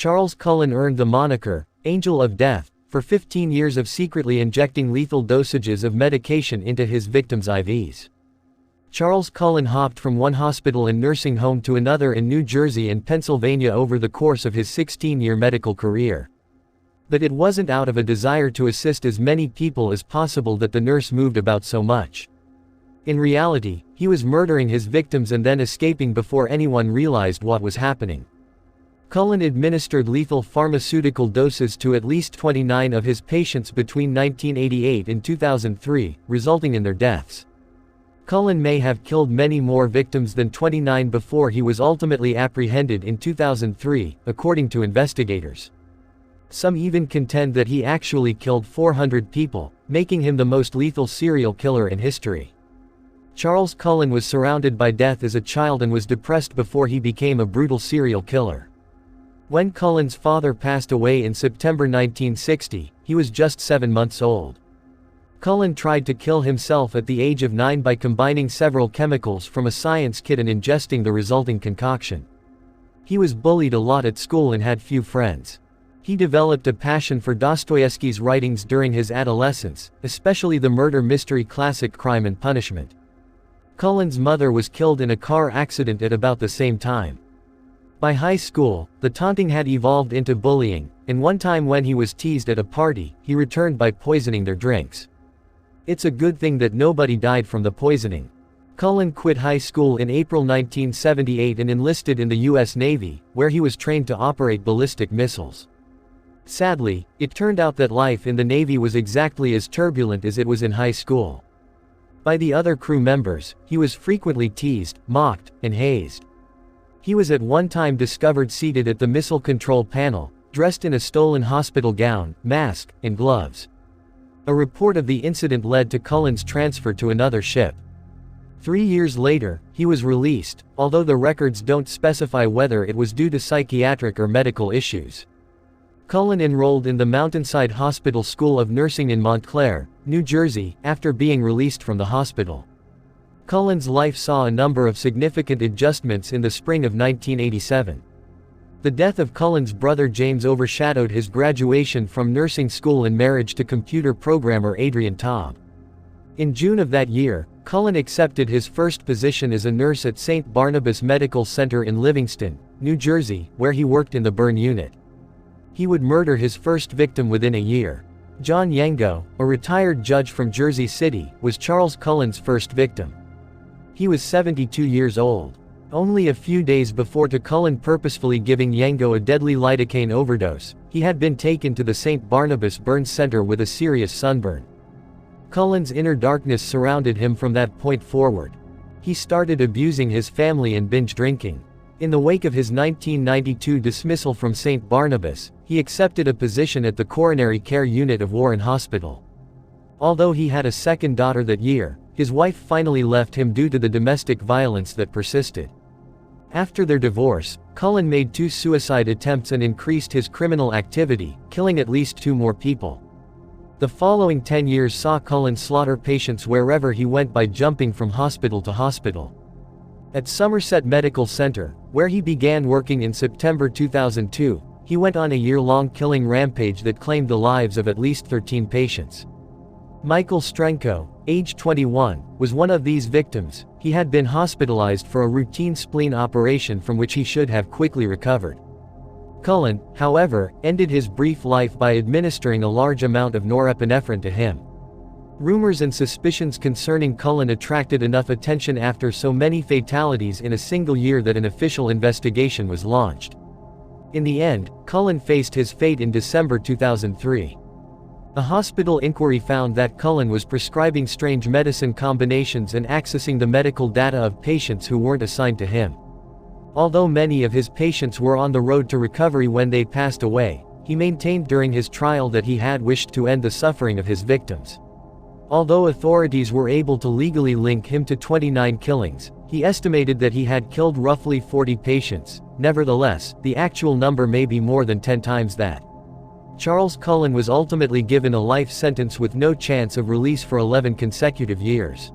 Charles Cullen earned the moniker, Angel of Death, for 15 years of secretly injecting lethal dosages of medication into his victims' IVs. Charles Cullen hopped from one hospital and nursing home to another in New Jersey and Pennsylvania over the course of his 16-year medical career. But it wasn't out of a desire to assist as many people as possible that the nurse moved about so much. In reality, he was murdering his victims and then escaping before anyone realized what was happening. Cullen administered lethal pharmaceutical doses to at least 29 of his patients between 1988 and 2003, resulting in their deaths. Cullen may have killed many more victims than 29 before he was ultimately apprehended in 2003, according to investigators. Some even contend that he actually killed 400 people, making him the most lethal serial killer in history. Charles Cullen was surrounded by death as a child and was depressed before he became a brutal serial killer. When Cullen's father passed away in September 1960, he was just 7 months old. Cullen tried to kill himself at the age of 9 by combining several chemicals from a science kit and ingesting the resulting concoction. He was bullied a lot at school and had few friends. He developed a passion for Dostoevsky's writings during his adolescence, especially the murder mystery classic Crime and Punishment. Cullen's mother was killed in a car accident at about the same time. By high school, the taunting had evolved into bullying, and one time when he was teased at a party, he returned by poisoning their drinks. It's a good thing that nobody died from the poisoning. Cullen quit high school in April 1978 and enlisted in the U.S. Navy, where he was trained to operate ballistic missiles. Sadly, it turned out that life in the Navy was exactly as turbulent as it was in high school. By the other crew members, he was frequently teased, mocked, and hazed. He was at one time discovered seated at the missile control panel, dressed in a stolen hospital gown, mask, and gloves. A report of the incident led to Cullen's transfer to another ship. 3 years later, he was released, although the records don't specify whether it was due to psychiatric or medical issues. Cullen enrolled in the Mountainside Hospital School of Nursing in Montclair, New Jersey, after being released from the hospital. Cullen's life saw a number of significant adjustments in the spring of 1987. The death of Cullen's brother James overshadowed his graduation from nursing school and marriage to computer programmer Adrian Taub. In June of that year, Cullen accepted his first position as a nurse at St. Barnabas Medical Center in Livingston, New Jersey, where he worked in the burn unit. He would murder his first victim within a year. John Yango, a retired judge from Jersey City, was Charles Cullen's first victim. He was 72 years old. Only a few days before Cullen purposefully giving Yango a deadly lidocaine overdose, he had been taken to the St. Barnabas Burn Center with a serious sunburn. Cullen's inner darkness surrounded him from that point forward. He started abusing his family and binge drinking. In the wake of his 1992 dismissal from St. Barnabas, he accepted a position at the coronary care unit of Warren Hospital. Although he had a second daughter that year, his wife finally left him due to the domestic violence that persisted. After their divorce, Cullen made 2 suicide attempts and increased his criminal activity, killing at least 2 more people. The following 10 years saw Cullen slaughter patients wherever he went by jumping from hospital to hospital. At Somerset Medical Center, where he began working in September 2002, he went on a year-long killing rampage that claimed the lives of at least 13 patients. Michael Strenko, age 21, was one of these victims. He had been hospitalized for a routine spleen operation from which he should have quickly recovered. Cullen, however, ended his brief life by administering a large amount of norepinephrine to him. Rumors and suspicions concerning Cullen attracted enough attention after so many fatalities in a single year that an official investigation was launched. In the end, Cullen faced his fate in December 2003. A hospital inquiry found that Cullen was prescribing strange medicine combinations and accessing the medical data of patients who weren't assigned to him. Although many of his patients were on the road to recovery when they passed away, he maintained during his trial that he had wished to end the suffering of his victims. Although authorities were able to legally link him to 29 killings, he estimated that he had killed roughly 40 patients. Nevertheless, the actual number may be more than 10 times that. Charles Cullen was ultimately given a life sentence with no chance of release for 11 consecutive years.